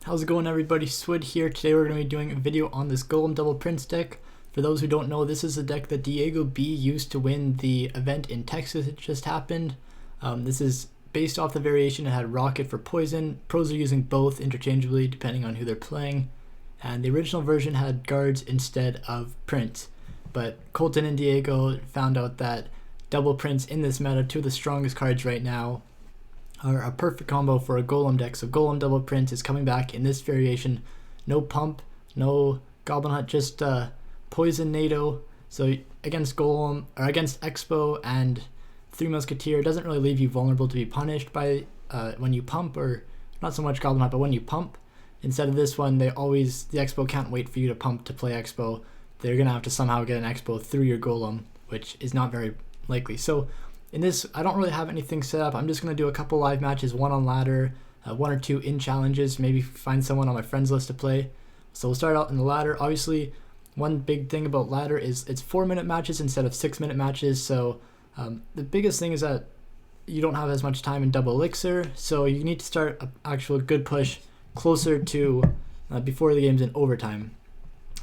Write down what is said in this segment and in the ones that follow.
How's it going, everybody? Swood here. Today we're going to be doing a video on this Golem Double Prince deck. For those who don't know, this is a deck that DiegoB used to win the event in Texas that just happened. This is based off the variation. It had Rocket for Poison. Pros are using both interchangeably depending on who they're playing. And the original version had guards instead of Prince. But Coltonw and DiegoB found out that Double Prince in this meta, two of the strongest cards right now, are a perfect combo for a Golem deck. So Golem Double Prince is coming back in this variation. No pump, no Goblin Hut, just Poison NATO. So against Golem, or against Expo and Three Musketeer, it doesn't really leave you vulnerable to be punished by when you pump, or not so much Goblin Hut, but when you pump. Instead of this one, the Expo can't wait for you to pump to play Expo. They're gonna have to somehow get an Expo through your Golem, which is not very likely. So in this, I don't really have anything set up. I'm just going to do a couple live matches, one on ladder, one or two in challenges, maybe find someone on my friends list to play. So we'll start out in the ladder. Obviously, one big thing about ladder is it's 4-minute matches instead of 6-minute matches. So the biggest thing is that you don't have as much time in double elixir. So you need to start an actual good push closer to before the game's in overtime.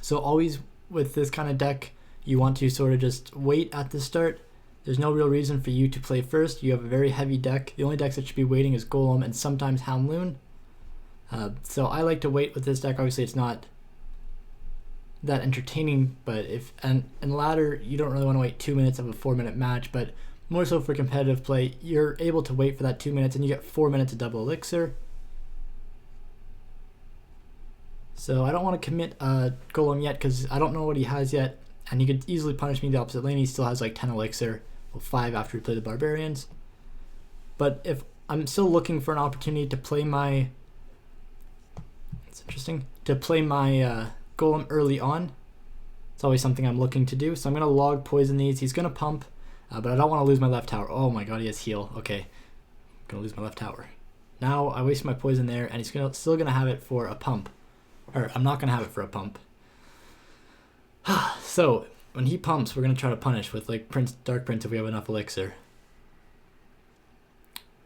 So always with this kind of deck, you want to sort of just wait at the start. There's no real reason for you to play first. You have a very heavy deck. The only decks that should be waiting is Golem and sometimes Hamloon. So I like to wait with this deck. Obviously, it's not that entertaining, but in ladder, you don't really want to wait 2 minutes of a 4-minute match, but more so for competitive play, you're able to wait for that 2 minutes and you get 4 minutes of double elixir. So I don't want to commit Golem yet because I don't know what he has yet, and he could easily punish me in the opposite lane. He still has like 10 elixir. 5 after we play the Barbarians. But if I'm still looking for an opportunity to play my, Golem early on, it's always something I'm looking to do. So I'm going to log poison these. He's going to pump, but I don't want to lose my left tower. Oh my god, he has heal. Okay, I'm going to lose my left tower. Now I waste my poison there, and he's still going to have it for a pump. Or I'm not going to have it for a pump. So when he pumps, we're going to try to punish with like Dark Prince if we have enough elixir.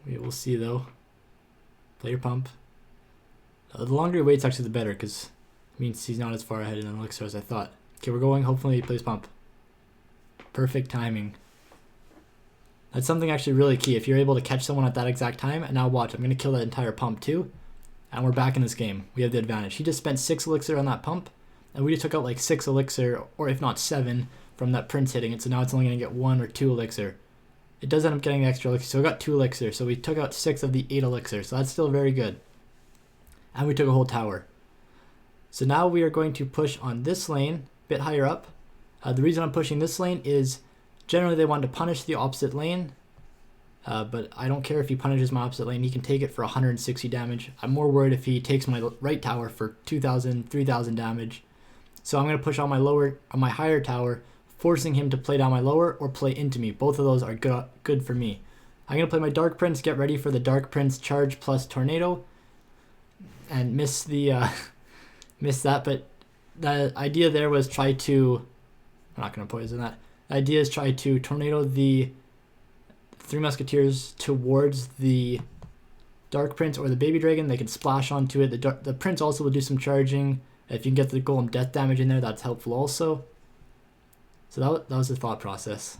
We will see though. Play your pump. The longer he waits, actually the better, because it means he's not as far ahead in elixir as I thought. Okay, we're going. Hopefully he plays pump. Perfect timing. That's something actually really key. If you're able to catch someone at that exact time, and now watch, I'm going to kill that entire pump too, and we're back in this game. We have the advantage. He just spent 6 elixir on that pump, and we just took out like 6 elixir, or if not 7, from that Prince hitting it. So now it's only going to get 1 or 2 elixir. It does end up getting extra elixir, so we got 2 elixir. So we took out 6 of the 8 elixir, so that's still very good. And we took a whole tower. So now we are going to push on this lane, a bit higher up. The reason I'm pushing this lane is generally they want to punish the opposite lane. But I don't care if he punishes my opposite lane. He can take it for 160 damage. I'm more worried if he takes my right tower for 2,000, 3,000 damage. So I'm going to push on my higher tower, forcing him to play down my lower or play into me. Both of those are good for me. I'm going to play my Dark Prince, get ready for the Dark Prince charge plus Tornado, and miss that. But the idea there was I'm not going to poison that. The idea is try to Tornado the Three Musketeers towards the Dark Prince or the Baby Dragon. They can splash onto it. The Prince also will do some charging. If you can get the Golem death damage in there, that's helpful also. So that was the thought process.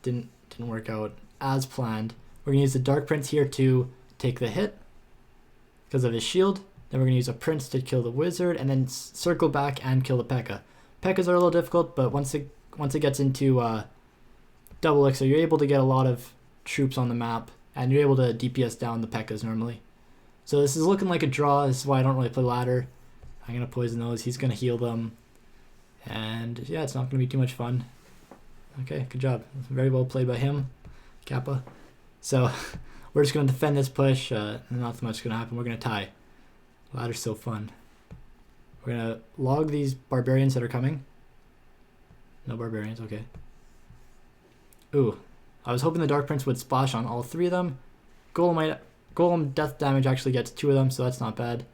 Didn't work out as planned. We're going to use the Dark Prince here to take the hit because of his shield. Then we're going to use a Prince to kill the Wizard, and then circle back and kill the P.E.K.K.A. P.E.K.K.A.s are a little difficult, but once it gets into double elixir, you're able to get a lot of troops on the map, and you're able to DPS down the P.E.K.K.A.s normally. So this is looking like a draw. This is why I don't really play ladder. I'm going to poison those. He's going to heal them. And yeah, it's not going to be too much fun. Okay, good job. Very well played by him, Kappa. So we're just going to defend this push. Not so much is going to happen. We're going to tie. Ladder's so fun. We're going to log these Barbarians that are coming. No Barbarians, okay. Ooh, I was hoping the Dark Prince would splash on all 3 of them. Golem death damage actually gets 2 of them, so that's not bad.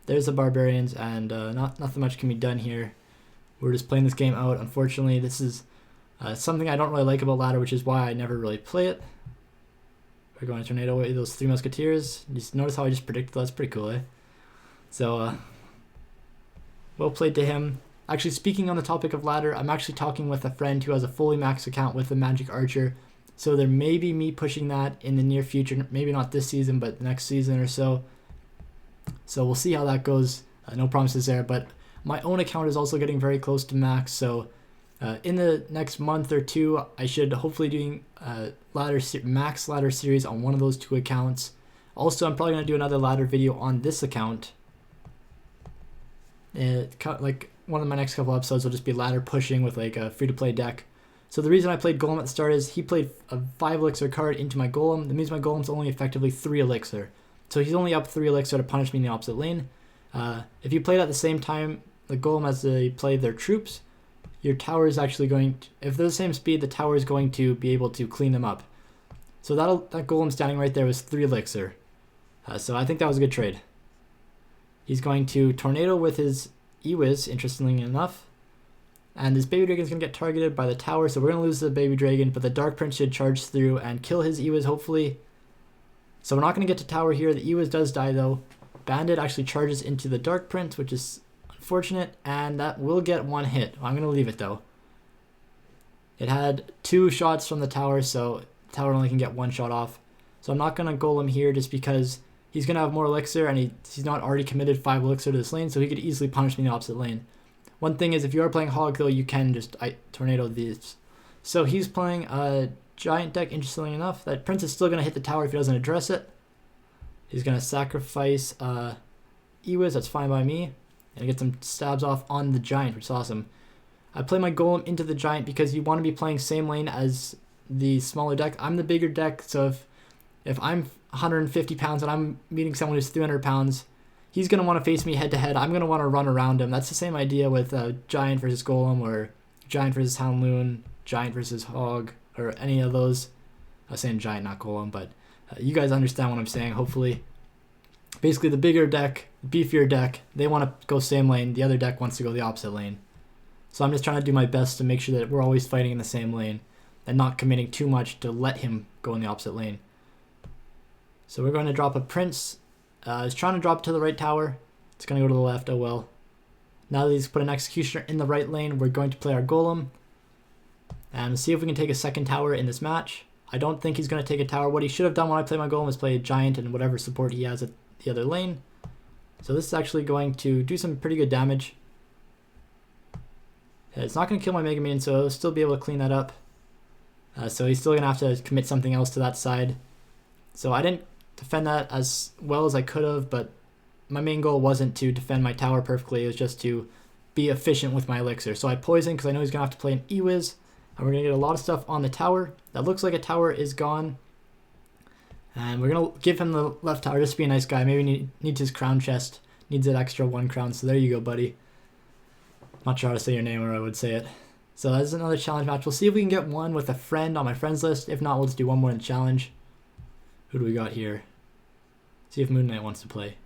There's the Barbarians, and nothing much can be done here. We're just playing this game out. Unfortunately, this is something I don't really like about ladder, which is why I never really play it. We're going to tornado away those 3 Musketeers. Just notice how I just predicted that. That's pretty cool, eh? So, well played to him. Actually, speaking on the topic of ladder, I'm actually talking with a friend who has a fully maxed account with the Magic Archer. So there may be me pushing that in the near future. Maybe not this season, but next season or so. So we'll see how that goes. No promises there, but my own account is also getting very close to max. So in the next month or two, I should hopefully doing max ladder series on one of those two accounts. Also, I'm probably going to do another ladder video on this account. Like one of my next couple episodes will just be ladder pushing with like a free-to-play deck. So the reason I played Golem at the start is he played a 5 elixir card into my Golem. That means my Golem's only effectively 3 elixir. So he's only up 3 elixir to punish me in the opposite lane. If you played at the same time the Golem as they play their troops, your tower is actually going to, if they're the same speed, the tower is going to be able to clean them up. So that Golem standing right there was 3 elixir. So I think that was a good trade. He's going to Tornado with his Ewiz, interestingly enough. And this Baby Dragon is going to get targeted by the tower, so we're going to lose the Baby Dragon, but the Dark Prince should charge through and kill his Ewiz, hopefully. So we're not going to get to tower here. The Ewiz does die, though. Bandit actually charges into the Dark Prince, which is unfortunate, and that will get 1 hit. I'm going to leave it, though. It had 2 shots from the tower, so the tower only can get 1 shot off. So I'm not going to Golem here just because he's going to have more elixir, and he's not already committed 5 elixir to this lane, so he could easily punish me in the opposite lane. One thing is, if you are playing Hog, though, you can just Tornado these. So he's playing a Giant deck, interestingly enough. That Prince is still going to hit the tower if he doesn't address it. He's going to sacrifice Ewiz, that's fine by me. And get some stabs off on the Giant, which is awesome. I play my Golem into the Giant because you want to be playing same lane as the smaller deck. I'm the bigger deck, so if I'm 150 pounds and I'm meeting someone who's 300 pounds, he's going to want to face me head to head. I'm going to want to run around him. That's the same idea with Giant versus Golem, or Giant versus Houndloon, Giant versus Hog, or any of those. I was saying Giant, not Golem, but you guys understand what I'm saying, hopefully. Basically, the bigger deck, beefier deck, they want to go same lane. The other deck wants to go the opposite lane. So I'm just trying to do my best to make sure that we're always fighting in the same lane and not committing too much to let him go in the opposite lane. So we're going to drop a Prince. He's trying to drop it to the right tower. It's going to go to the left. Oh well. Now that he's put an Executioner in the right lane, we're going to play our Golem and see if we can take a second tower in this match. I don't think he's going to take a tower. What he should have done when I play my Golem is play a Giant and whatever support he has at the other lane. So this is actually going to do some pretty good damage. It's not going to kill my Mega Minion, so I'll still be able to clean that up. So he's still going to have to commit something else to that side. So I didn't defend that as well as I could have, but my main goal wasn't to defend my tower perfectly. It was just to be efficient with my elixir. So I poisoned because I know he's going to have to play an Ewiz, and we're going to get a lot of stuff on the tower. That looks like a tower is gone. And we're going to give him the left tower just to be a nice guy. Maybe needs his crown chest. Needs that extra 1 crown. So there you go, buddy. Not sure how to say your name, or I would say it. So that's another challenge match. We'll see if we can get one with a friend on my friends list. If not, we'll just do one more in the challenge. Who do we got here? See if Moon Knight wants to play.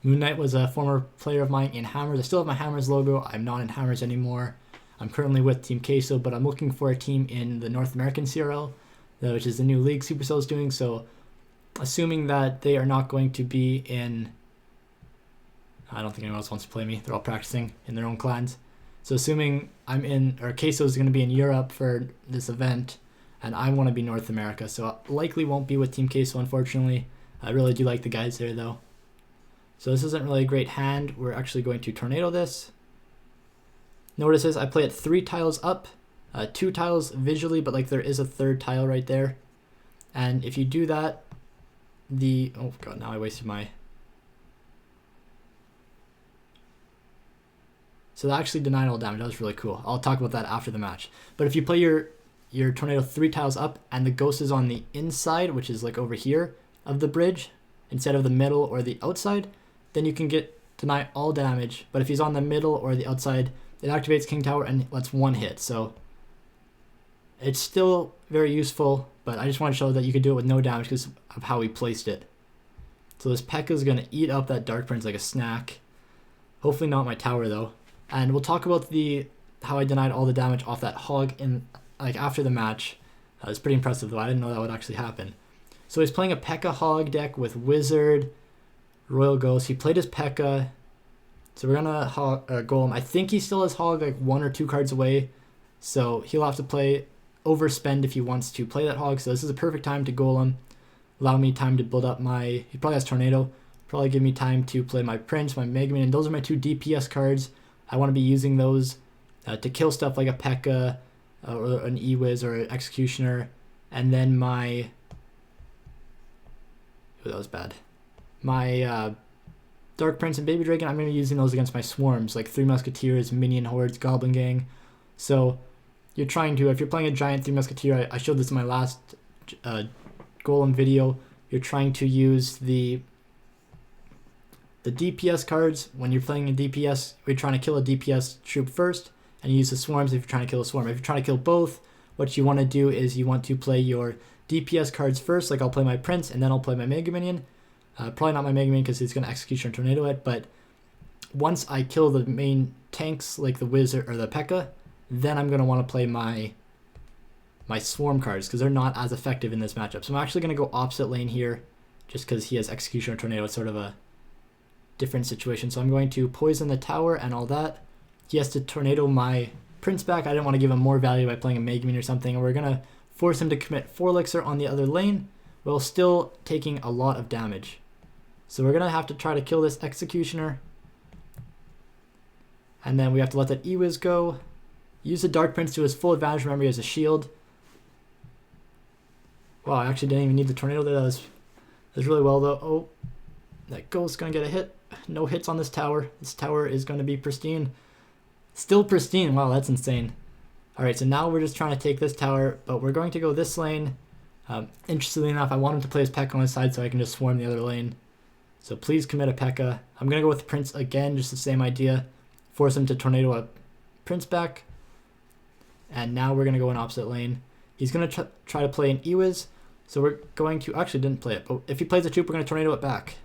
Moon Knight was a former player of mine in Hammers. I still have my Hammers logo. I'm not in Hammers anymore. I'm currently with Team Queso, but I'm looking for a team in the North American CRL, which is the new league Supercell is doing. So assuming that they are not going to be in... I don't think anyone else wants to play me. They're all practicing in their own clans. So assuming I'm in, or Queso is going to be in Europe for this event, and I want to be North America, so I likely won't be with Team Queso, unfortunately. I really do like the guys there, though. So this isn't really a great hand. We're actually going to Tornado this. Notice this, I play it 3 tiles up, 2 tiles visually, but like there is a 3rd tile right there. And if you do that, oh god, now I wasted my... So that actually denied all damage. That was really cool. I'll talk about that after the match. But if you play your Tornado 3 tiles up and the ghost is on the inside, which is like over here of the bridge, instead of the middle or the outside, then you can deny all damage. But if he's on the middle or the outside, it activates King Tower and lets 1 hit. So it's still very useful, but I just want to show that you can do it with no damage because of how we placed it. So this P.E.K.K.A is going to eat up that Dark Prince like a snack. Hopefully not my tower though. And we'll talk about how I denied all the damage off that Hog after the match. It's pretty impressive though. I didn't know that would actually happen. So he's playing a P.E.K.K.A Hog deck with Wizard, Royale goes. He played his P.E.K.K.A. So we're gonna Golem. I think he still has Hog like 1 or 2 cards away. So he'll have to overspend if he wants to play that Hog. So this is a perfect time to Golem. Allow me time to build up my... He probably has Tornado. Probably give me time to play my Prince, my Mega Man. And those are my 2 DPS cards. I want to be using those to kill stuff like a P.E.K.K.A. Or an E-Wiz or an Executioner. And then my... Oh, that was bad. My Dark Prince and Baby Dragon, I'm going to be using those against my swarms, like 3 Musketeers, Minion Hordes, Goblin Gang. So you're trying to, if you're playing a giant 3 Musketeer, I showed this in my last Golem video, you're trying to use the DPS cards. When you're playing a DPS, you're trying to kill a DPS troop first, and you use the swarms if you're trying to kill a swarm. If you're trying to kill both, what you want to do is you want to play your DPS cards first, like I'll play my Prince, and then I'll play my Mega Minion. Probably not my Mega Minion because he's going to Execution or Tornado it, but once I kill the main tanks like the Wizard or the P.E.K.K.A., then I'm going to want to play my Swarm cards because they're not as effective in this matchup. So I'm actually going to go opposite lane here just because he has Execution or Tornado. It's sort of a different situation. So I'm going to poison the tower and all that. He has to Tornado my Prince back. I didn't want to give him more value by playing a Mega Minion or something, and we're going to force him to commit 4 Elixir on the other lane while still taking a lot of damage. So we're going to have to try to kill this Executioner. And then we have to let that E-Wiz go. Use the Dark Prince to his full advantage. Remember, he has a shield. Wow, I actually didn't even need the Tornado there. That was really well, though. Oh, that Ghost's going to get a hit. No hits on this tower. This tower is going to be pristine. Still pristine. Wow, that's insane. Alright, so now we're just trying to take this tower, but we're going to go this lane. Interestingly enough, I want him to play his P.E.K.K.A. on his side so I can just swarm the other lane. So please commit a P.E.K.K.A. I'm going to go with Prince again, just the same idea. Force him to Tornado a Prince back. And now we're going to go in opposite lane. He's going to try to play an E-Wiz. So we're going to... Actually, didn't play it. But if he plays a troop, we're going to Tornado it back.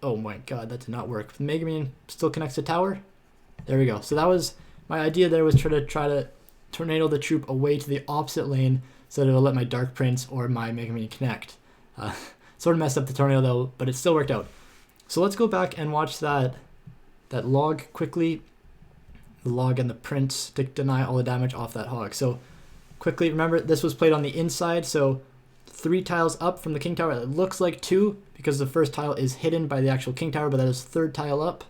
Oh my god, that did not work. The Mega Minion still connects to tower. There we go. So that was... My idea there was try to Tornado the troop away to the opposite lane so that it'll let my Dark Prince or my Mega Minion connect. Sort of messed up the Tornado though, but it still worked out. So let's go back and watch that log quickly. The log and the Prince to deny all the damage off that Hog. So quickly, remember this was played on the inside, so 3 tiles up from the King Tower. It looks like 2 because the first tile is hidden by the actual King Tower, but that is 3rd tile up.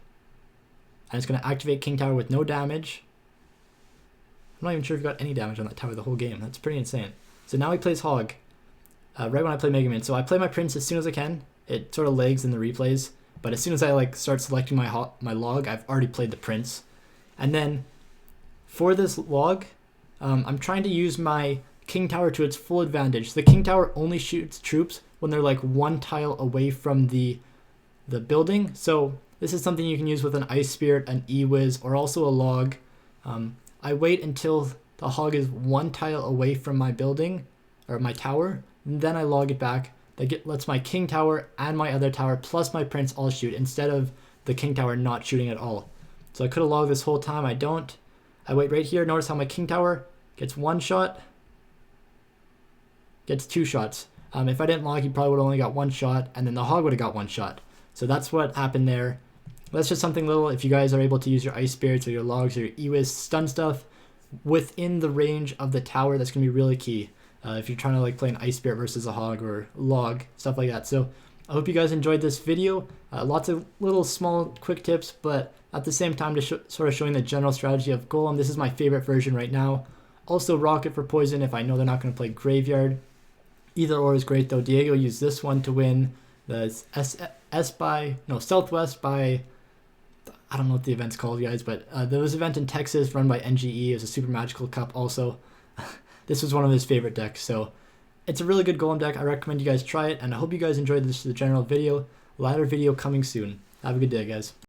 And it's going to activate King Tower with no damage. I'm not even sure if he got any damage on that tower the whole game. That's pretty insane. So now he plays Hog. Right when I play Mega Man. So I play my Prince as soon as I can. It sort of lags in the replays. But as soon as I start selecting my log, I've already played the Prince. And then for this log, I'm trying to use my King Tower to its full advantage. The King Tower only shoots troops when they're like 1 tile away from the building. So this is something you can use with an Ice Spirit, an E-Wiz, or also a log. I wait until the Hog is 1 tile away from my building, or my tower, and then I log it back. That lets my King Tower and my other tower plus my Prince all shoot, instead of the King Tower not shooting at all. So I could have logged this whole time, I don't. I wait right here, notice how my King Tower gets 1 shot, gets 2 shots. If I didn't log, he probably would have only got 1 shot, and then the Hog would have got 1 shot. So that's what happened there. That's just something little. If you guys are able to use your Ice Spirits or your logs or your E-Wiz stun stuff within the range of the tower, that's going to be really key. If you're trying to play an Ice Spirit versus a Hog or log, stuff like that. So I hope you guys enjoyed this video. Lots of little small quick tips, but at the same time sort of showing the general strategy of Golem. This is my favorite version right now. Also Rocket for poison if I know they're not going to play Graveyard. Either or is great though. Diego used this one to win the Southwest by... I don't know what the event's called, guys, but there was an event in Texas run by NGE. It was a Super Magical Cup also. This was one of his favorite decks, so it's a really good Golem deck. I recommend you guys try it, and I hope you guys enjoyed the general video. Ladder video coming soon. Have a good day, guys.